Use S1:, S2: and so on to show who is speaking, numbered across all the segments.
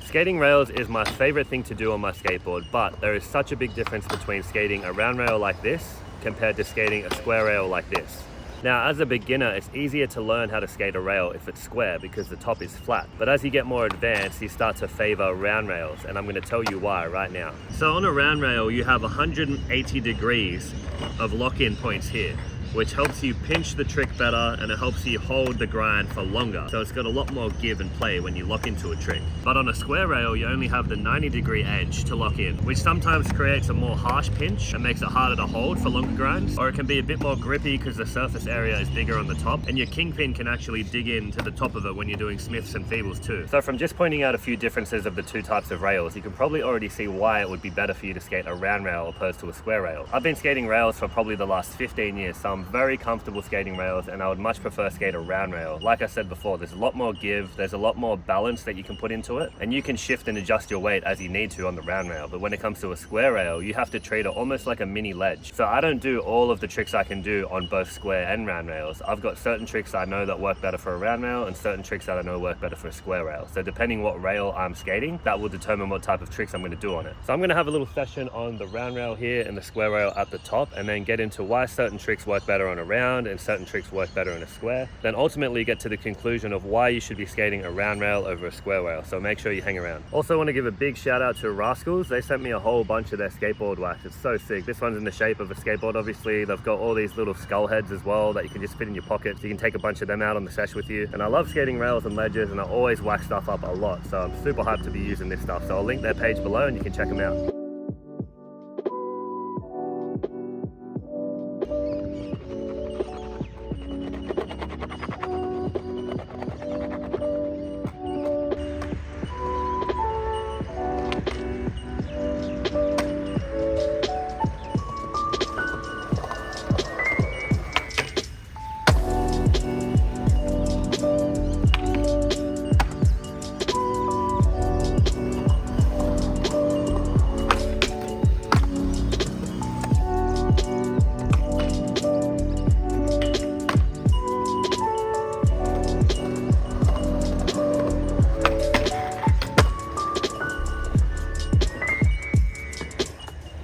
S1: Skating rails is my favorite thing to do on my skateboard, but there is such a big difference between skating a round rail like this compared to skating a square rail like this. Now, as a beginner, it's easier to learn how to skate a rail if it's square because the top is flat. But as you get more advanced, you start to favor round rails, and I'm going to tell you why right now. So on a round rail, you have 180 degrees of lock-in points here, which helps you pinch the trick better and it helps you hold the grind for longer. So it's got a lot more give and play when you lock into a trick. But on a square rail, you only have the 90-degree edge to lock in, which sometimes creates a more harsh pinch and makes it harder to hold for longer grinds. Or it can be a bit more grippy because the surface area is bigger on the top, and your kingpin can actually dig into the top of it when you're doing smiths and feebles too. So from just pointing out a few differences of the two types of rails, you can probably already see why it would be better for you to skate a round rail opposed to a square rail. I've been skating rails for probably the last 15 years, so I'm very comfortable skating rails, and I would much prefer skate a round rail. Like I said before, there's a lot more give, there's a lot more balance that you can put into it, and you can shift and adjust your weight as you need to on the round rail. But when it comes to a square rail, you have to treat it almost like a mini ledge. So I don't do all of the tricks I can do on both square and round rails. I've got certain tricks I know that work better for a round rail and certain tricks that I know work better for a square rail. So depending what rail I'm skating, that will determine what type of tricks I'm going to do on it. So I'm going to have a little session on the round rail here and the square rail at the top, and then get into why certain tricks work better on a round and certain tricks work better in a square. Then ultimately get to the conclusion of why you should be skating a round rail over a square rail. So make sure you hang around. Also want to give a big shout out to Rasköls. They sent me a whole bunch of their skateboard wax. It's so sick. This one's in the shape of a skateboard, obviously. They've got all these little skull heads as well that you can just fit in your pockets. You can take a bunch of them out on the sesh with you. And I love skating rails and ledges, and I always wax stuff up a lot. So I'm super hyped to be using this stuff. So I'll link their page below and you can check them out.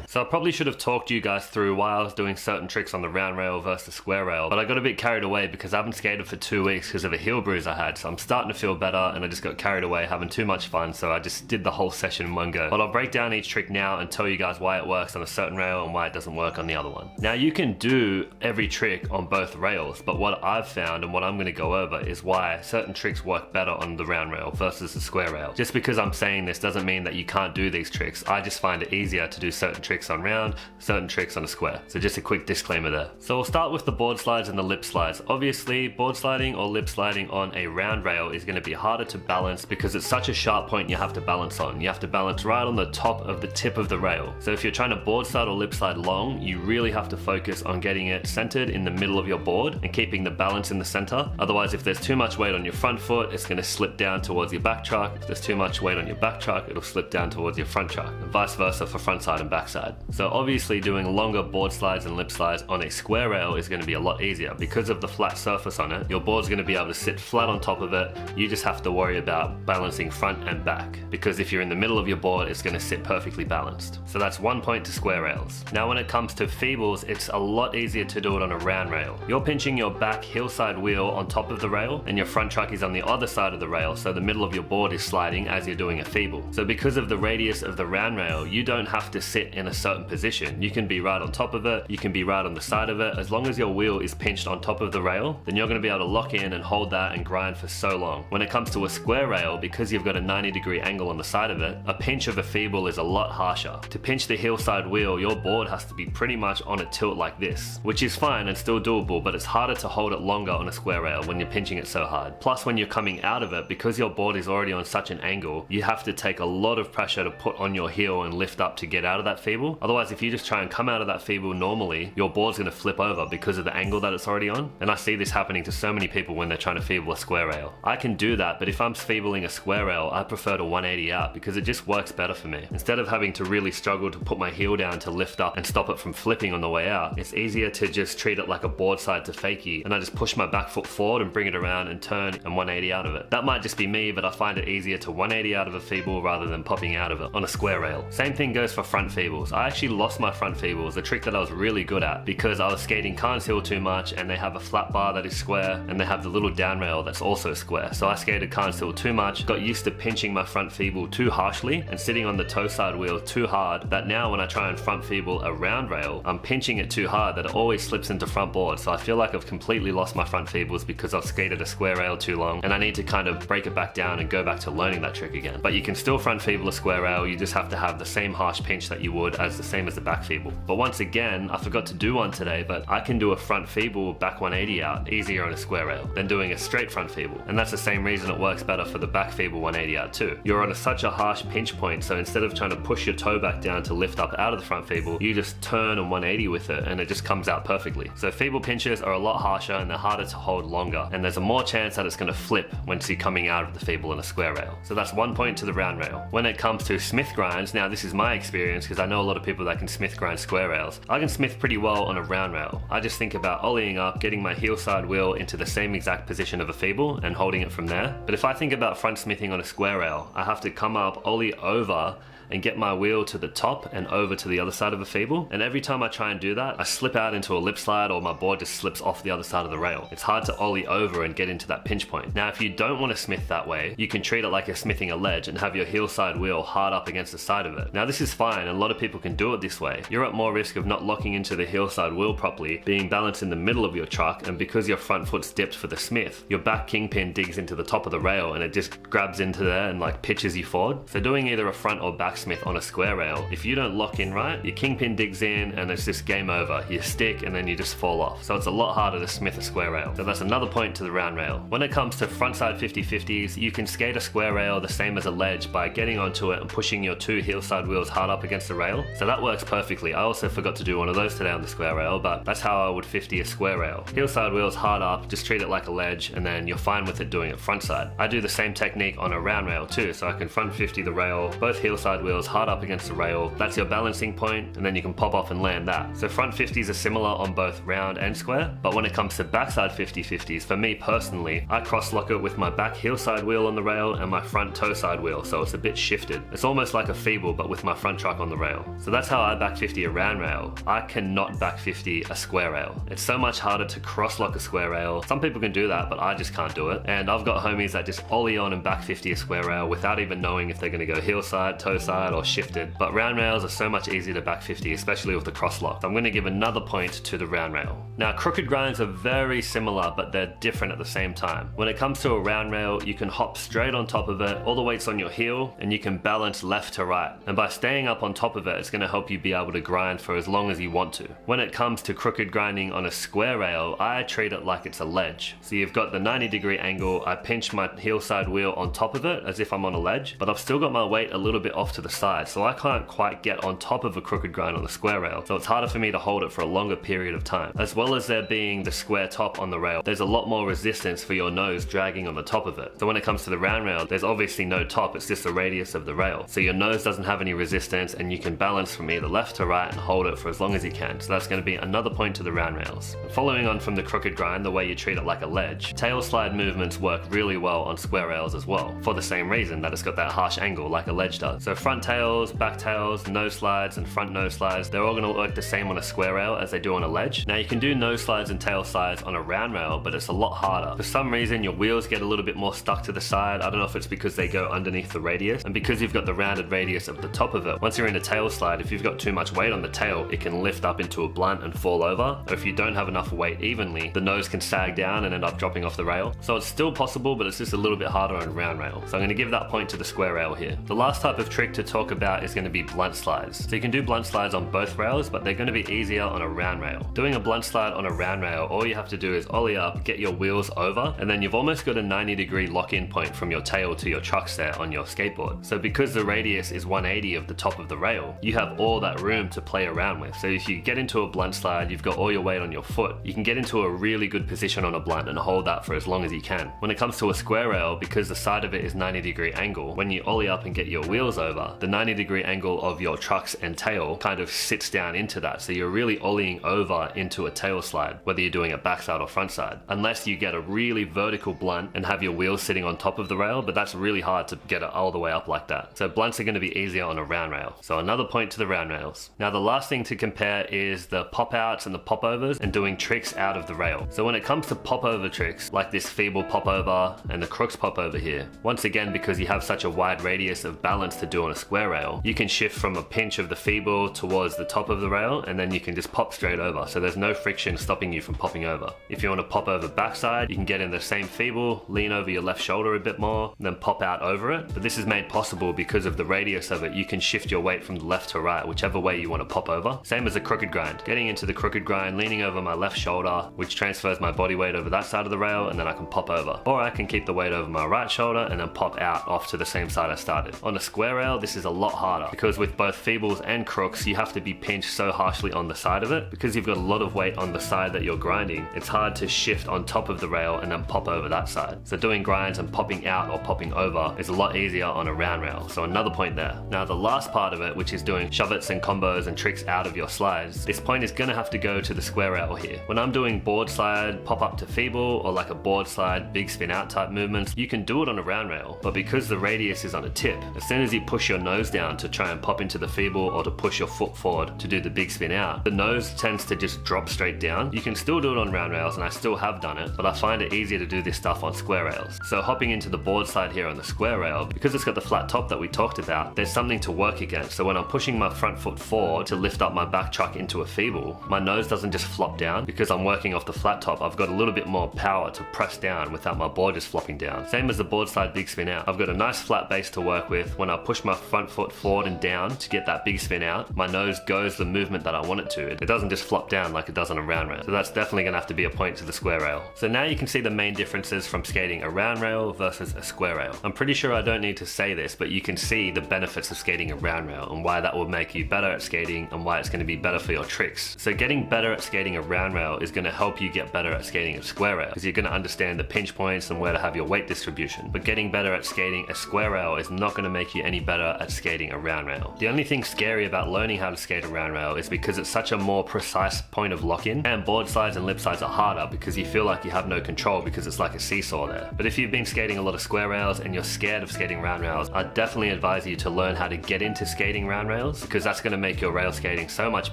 S1: So I probably should have talked you guys through why I was doing certain tricks on the round rail versus the square rail, but I got a bit carried away because I haven't skated for 2 weeks because of a heel bruise I had. So I'm starting to feel better, and I just got carried away having too much fun, so I just did the whole session in one go. But I'll break down each trick now and tell you guys why it works on a certain rail and why it doesn't work on the other one. Now you can do every trick on both rails, but what I've found and what I'm going to go over is why certain tricks work better on the round rail versus the square rail. Just because I'm saying this doesn't mean that you can't do these tricks. I just find it easier to do certain tricks on round, certain tricks on a square. So just a quick disclaimer there. So we'll start with the board slides and the lip slides. Obviously, board sliding or lip sliding on a round rail is going to be harder to balance because it's such a sharp point you have to balance on. You have to balance right on the top of the tip of the rail. So if you're trying to board slide or lip slide long, you really have to focus on getting it centered in the middle of your board and keeping the balance in the center. Otherwise, if there's too much weight on your front foot, it's going to slip down towards your back truck. If there's too much weight on your back truck, it'll slip down towards your front truck, and vice versa for front side and back side. So obviously doing longer board slides and lip slides on a square rail is going to be a lot easier because of the flat surface on it. Your board's going to be able to sit flat on top of it. You just have to worry about balancing front and back, because if you're in the middle of your board, it's going to sit perfectly balanced. So that's 1 point to square rails. Now when it comes to feebles, it's a lot easier to do it on a round rail. You're pinching your back hillside wheel on top of the rail, and your front truck is on the other side of the rail, so the middle of your board is sliding as you're doing a feeble. So because of the radius of the round rail, you don't have to sit in a certain position. You can be right on top of it, you can be right on the side of it. As long as your wheel is pinched on top of the rail, then you're going to be able to lock in and hold that and grind for so long. When it comes to a square rail, because you've got a 90-degree angle on the side of it, a pinch of a feeble is a lot harsher. To pinch the hillside wheel, your board has to be pretty much on a tilt like this, which is fine and still doable, but it's harder to hold it longer on a square rail when you're pinching it so hard. Plus, when you're coming out of it, because your board is already on such an angle, you have to take a lot of pressure to put on your heel and lift up to get out of that feeble, feeble. Otherwise, if you just try and come out of that feeble normally, your board's gonna flip over because of the angle that it's already on. And I see this happening to so many people when they're trying to feeble a square rail. I can do that, but if I'm feebling a square rail, I prefer to 180 out because it just works better for me. Instead of having to really struggle to put my heel down to lift up and stop it from flipping on the way out, it's easier to just treat it like a board side to fakie, and I just push my back foot forward and bring it around and turn and 180 out of it. That might just be me, but I find it easier to 180 out of a feeble rather than popping out of it on a square rail. Same thing goes for front feebles. I actually lost my front feebles, a trick that I was really good at, because I was skating Carnes Hill too much, and they have a flat bar that is square and they have the little down rail that's also square. So I skated Carnes Hill too much, got used to pinching my front feeble too harshly and sitting on the toe side wheel too hard, that now when I try and front feeble a round rail, I'm pinching it too hard that it always slips into front board. So I feel like I've completely lost my front feebles because I've skated a square rail too long, and I need to kind of break it back down and go back to learning that trick again. But you can still front feeble a square rail, you just have to have the same harsh pinch that you would as the same as the back feeble. But once again, I forgot to do one today, but I can do a front feeble back 180 out easier on a square rail than doing a straight front feeble. And that's the same reason it works better for the back feeble 180 out too. You're on such a harsh pinch point, so instead of trying to push your toe back down to lift up out of the front feeble, you just turn and 180 with it and it just comes out perfectly. So feeble pinches are a lot harsher and they're harder to hold longer, and there's a more chance that it's going to flip once you're coming out of the feeble in a square rail. So that's 1 point to the round rail. When it comes to Smith grinds, now this is my experience because I know a lot of people that can Smith grind square rails. I can Smith pretty well on a round rail. I just think about ollieing up, getting my heel side wheel into the same exact position of a feeble and holding it from there. But if I think about front smithing on a square rail, I have to come up, ollie over, and get my wheel to the top and over to the other side of a feeble. And every time I try and do that, I slip out into a lip slide or my board just slips off the other side of the rail. It's hard to ollie over and get into that pinch point. Now, if you don't want to smith that way, you can treat it like you're smithing a ledge and have your heel side wheel hard up against the side of it. Now, this is fine, and a lot of people can do it this way. You're at more risk of not locking into the heel side wheel properly, being balanced in the middle of your truck, and because your front foot's dipped for the smith, your back kingpin digs into the top of the rail and it just grabs into there and like pitches you forward. So doing either a front or back smith on a square rail, if you don't lock in right, your kingpin digs in and it's just game over. You stick and then you just fall off. So it's a lot harder to smith a square rail. So that's another point to the round rail. When it comes to frontside 50-50s, you can skate a square rail the same as a ledge by getting onto it and pushing your two heel side wheels hard up against the rail. So that works perfectly. I also forgot to do one of those today on the square rail, but that's how I would 50 a square rail. Heel side wheels hard up, just treat it like a ledge, and then you're fine with it doing it frontside. I do the same technique on a round rail too, so I can front 50 the rail, both heel side wheels hard up against the rail. That's your balancing point, and then you can pop off and land that. So front 50s are similar on both round and square, but when it comes to backside 50-50s, for me personally, I cross lock it with my back heel side wheel on the rail and my front toe side wheel, so it's a bit shifted. It's almost like a feeble, but with my front truck on the rail. So that's how I back 50 a round rail. I cannot back 50 a square rail. It's so much harder to cross lock a square rail. Some people can do that, but I just can't do it. And I've got homies that just ollie on and back 50 a square rail without even knowing if they're gonna go heel side, toe side, or shifted. But round rails are so much easier to back 50, especially with the cross lock. So I'm gonna give another point to the round rail. Now, crooked grinds are very similar, but they're different at the same time. When it comes to a round rail, you can hop straight on top of it, all the weight's on your heel, and you can balance left to right. And by staying up on top of it, it's gonna help you be able to grind for as long as you want to. When it comes to crooked grinding on a square rail, I treat it like it's a ledge. So you've got the 90-degree angle, I pinch my heel side wheel on top of it as if I'm on a ledge, but I've still got my weight a little bit off to the side, so I can't quite get on top of a crooked grind on the square rail, so it's harder for me to hold it for a longer period of time. As well as there being the square top on the rail, there's a lot more resistance for your nose dragging on the top of it. So when it comes to the round rail, there's obviously no top, it's just the radius of the rail. So your nose doesn't have any resistance and you can balance from either left to right and hold it for as long as you can. So that's going to be another point to the round rails. And following on from the crooked grind, the way you treat it like a ledge, tail slide movements work really well on square rails as well, for the same reason that it's got that harsh angle like a ledge does. So front tails, back tails, nose slides, and front nose slides, they're all going to work the same on a square rail as they do on a ledge. Now you can do nose slides and tail slides on a round rail, but it's a lot harder. For some reason your wheels get a little bit more stuck to the side. I don't know if it's because they go underneath the radius, and because you've got the rounded radius of the top of it, once you're in a tail slide, if you've got too much weight on the tail, it can lift up into a blunt and fall over, or if you don't have enough weight evenly, the nose can sag down and end up dropping off the rail. So it's still possible, but it's just a little bit harder on a round rail. So I'm going to give that point to the square rail here. The last type of trick to talk about is going to be blunt slides. So you can do blunt slides on both rails, but they're going to be easier on a round rail. Doing a blunt slide on a round rail, all you have to do is ollie up, get your wheels over, and then you've almost got a 90-degree lock-in point from your tail to your truck set on your skateboard. So because the radius is 180 of the top of the rail, you you have all that room to play around with. So if you get into a blunt slide, you've got all your weight on your foot, you can get into a really good position on a blunt and hold that for as long as you can. When it comes to a square rail, because the side of it is 90-degree angle, when you ollie up and get your wheels over, the 90-degree angle of your trucks and tail kind of sits down into that. So you're really ollieing over into a tail slide, whether you're doing a backside or front side, unless you get a really vertical blunt and have your wheels sitting on top of the rail, but that's really hard to get it all the way up like that. So blunts are going to be easier on a round rail. So another point to the round rails. Now the last thing to compare is the pop outs and the pop overs and doing tricks out of the rail. So when it comes to pop over tricks, like this feeble pop over and the crooks pop over here, once again, because you have such a wide radius of balance to do on a square rail, you can shift from a pinch of the feeble towards the top of the rail, and then you can just pop straight over. So there's no friction stopping you from popping over. If you want to pop over backside, you can get in the same feeble, lean over your left shoulder a bit more, and then pop out over it. But this is made possible because of the radius of it. You can shift your weight from the left to right, whichever way you want to pop over. Same as a crooked grind. Getting into the crooked grind, leaning over my left shoulder, which transfers my body weight over that side of the rail, and then I can pop over. Or I can keep the weight over my right shoulder and then pop out off to the same side I started. On a square rail, this is a lot harder because with both feebles and crooks, you have to be pinched so harshly on the side of it. Because you've got a lot of weight on the side that you're grinding, it's hard to shift on top of the rail and then pop over that side. So doing grinds and popping out or popping over is a lot easier on a round rail. So another point there. Now the last part of it, which is doing shove-its and combos and tricks out of your slides, this point is gonna have to go to the square rail here. When I'm doing board slide, pop up to feeble, or like a board slide, big spin out type movements, you can do it on a round rail, but because the radius is on a tip, as soon as you push your nose down to try and pop into the feeble or to push your foot forward to do the big spin out, the nose tends to just drop straight down. You can still do it on round rails, and I still have done it, but I find it easier to do this stuff on square rails. So hopping into the board slide here on the square rail, because it's got the flat top that we talked about, there's something to work against. So when I'm pushing my front foot forward to lift up my back chuck into a feeble, my nose doesn't just flop down because I'm working off the flat top. I've got a little bit more power to press down without my board just flopping down. Same as the board slide big spin out. I've got a nice flat base to work with. When I push my front foot forward and down to get that big spin out, my nose goes the movement that I want it to. It doesn't just flop down like it does on a round rail. So that's definitely gonna have to be a point to the square rail. So now you can see the main differences from skating a round rail versus a square rail. I'm pretty sure I don't need to say this, but you can see the benefits of skating a round rail and why that will make you better at skating and why it's going to be better for your tricks. So getting better at skating a round rail is going to help you get better at skating a square rail because you're going to understand the pinch points and where to have your weight distribution. But getting better at skating a square rail is not going to make you any better at skating a round rail. The only thing scary about learning how to skate a round rail is because it's such a more precise point of lock-in, and board slides and lip slides are harder because you feel like you have no control because it's like a seesaw there. But if you've been skating a lot of square rails and you're scared of skating round rails, I definitely advise you to learn how to get into skating round rails because that's going to make your rail skating so much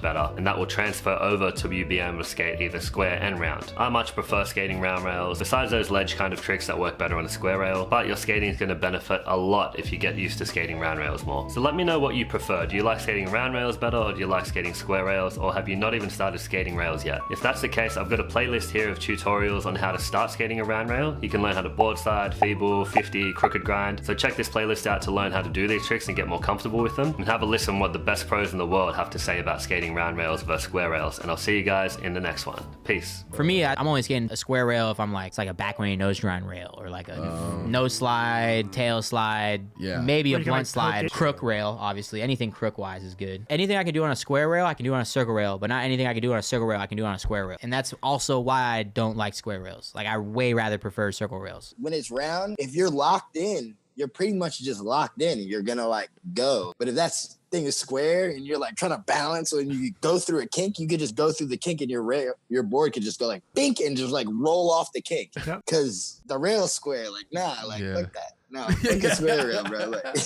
S1: better, and that will transfer over to you being able to skate either square and round. I much prefer skating round rails besides those ledge kind of tricks that work better on a square rail, but your skating is going to benefit a lot if you get used to skating round rails more. So let me know what you prefer. Do you like skating round rails better, or do you like skating square rails, or have you not even started skating rails yet? If that's the case, I've got a playlist here of tutorials on how to start skating a round rail. You can learn how to board slide, feeble, 50, crooked grind. So check this playlist out to learn how to do these tricks and get more comfortable with them, and have a listen what the best pros in the world have to say about skating round rails versus square rails. And I'll see you guys in the next one. Peace.
S2: For me, I'm only skating a square rail if I'm like, it's like a backway nose grind rail, or like a nose slide, tail slide, maybe a blunt slide, crook rail. Obviously anything crook wise is good. Anything I can do on a square rail I can do on a circle rail, but not anything I can do on a circle rail I can do on a square rail. And that's also why I don't like square rails. Like, I way rather prefer circle rails.
S3: When it's round, if you're locked in, you're pretty much just locked in and you're gonna like go. But if that thing is square and you're like trying to balance, when you go through a kink, you could just go through the kink and your board could just go like bink and just like roll off the kink. Because the rail's square, like nah, like fuck that. No, fuck the square rail, bro. Like